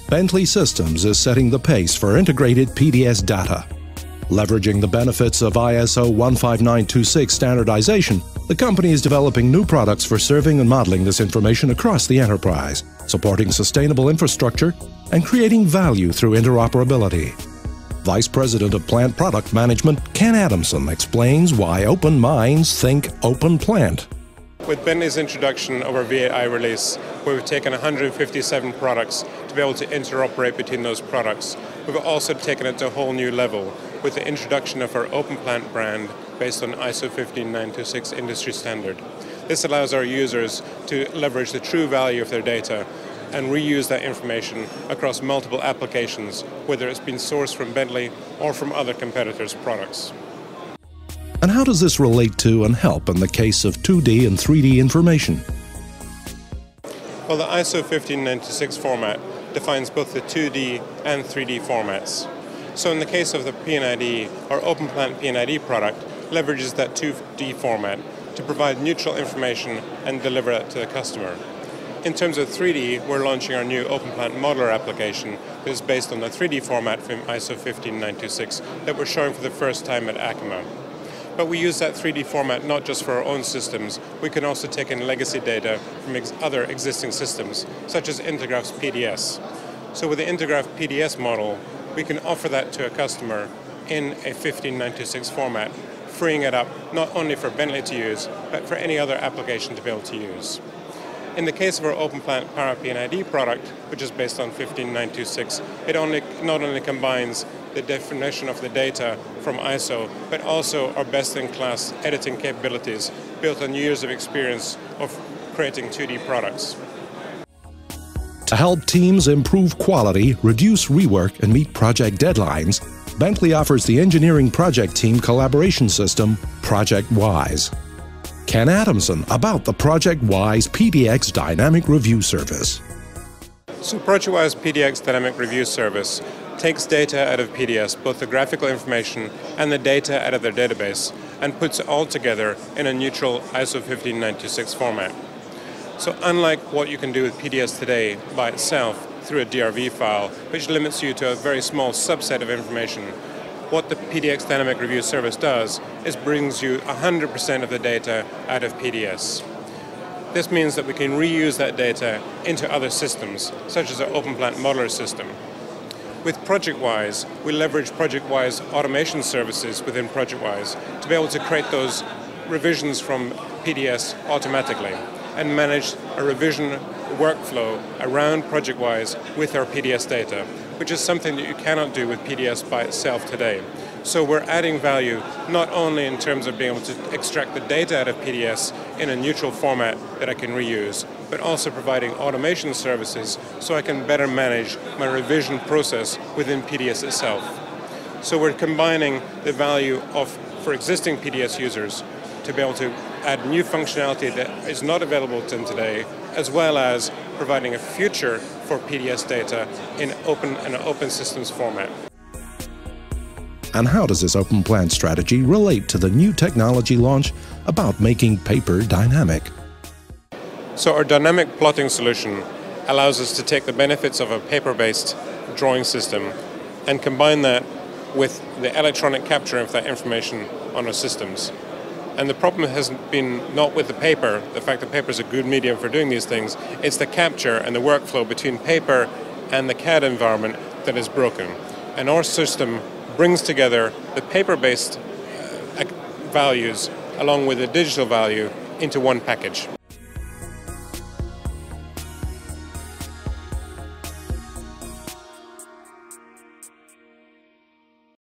Bentley Systems is setting the pace for integrated PDS data. Leveraging the benefits of ISO 15926 standardization, the company is developing new products for serving and modeling this information across the enterprise, supporting sustainable infrastructure and creating value through interoperability. Vice President of Plant Product Management Ken Adamson explains why open minds think OpenPlant. With Bentley's introduction of our VAI release, where we've taken 157 products to be able to interoperate between those products, we've also taken it to a whole new level with the introduction of our OpenPlant brand based on ISO 15926 industry standard. This allows our users to leverage the true value of their data and reuse that information across multiple applications, whether it's been sourced from Bentley or from other competitors' products. And how does this relate to and help in the case of 2D and 3D information? Well, the ISO 15926 format defines both the 2D and 3D formats. So in the case of the P&ID, our OpenPlant P&ID product leverages that 2D format to provide neutral information and deliver that to the customer. In terms of 3D, we're launching our new OpenPlant modeler application that is based on the 3D format from ISO 15926 that we're showing for the first time at ACMA. But we use that 3D format not just for our own systems, we can also take in legacy data from other existing systems, such as Intergraph's PDS. So with the Intergraph PDS model, we can offer that to a customer in a 15926 format, freeing it up not only for Bentley to use, but for any other application to be able to use. In the case of our OpenPlant Para P&ID product, which is based on 15926, it not only combines the definition of the data from ISO, but also our best-in-class editing capabilities built on years of experience of creating 2D products. To help teams improve quality, reduce rework, and meet project deadlines, Bentley offers the engineering project team collaboration system, ProjectWise. Ken Adamson about the ProjectWise PDX Dynamic Review Service. So ProjectWise PDX Dynamic Review Service takes data out of PDS, both the graphical information and the data out of their database, and puts it all together in a neutral ISO 15926 format. So unlike what you can do with PDS today by itself through a DRV file, which limits you to a very small subset of information, what the PDX Dynamic Review Service does is brings you 100% of the data out of PDS. This means that we can reuse that data into other systems, such as our OpenPlant modeler system. With ProjectWise, we leverage ProjectWise automation services within ProjectWise to be able to create those revisions from PDS automatically and manage a revision workflow around ProjectWise with our PDS data, which is something that you cannot do with PDS by itself today. So we're adding value not only in terms of being able to extract the data out of PDS in a neutral format that I can reuse, but also providing automation services so I can better manage my revision process within PDS itself. So we're combining the value for existing PDS users to be able to add new functionality that is not available to them today, as well as providing a future for PDS data in an open systems format. And how does this OpenPlant strategy relate to the new technology launch about making paper dynamic? So our dynamic plotting solution allows us to take the benefits of a paper-based drawing system and combine that with the electronic capture of that information on our systems. And the problem has been not with the paper, the fact that paper is a good medium for doing these things, it's the capture and the workflow between paper and the CAD environment that is broken. And our system brings together the paper-based values along with the digital value into one package.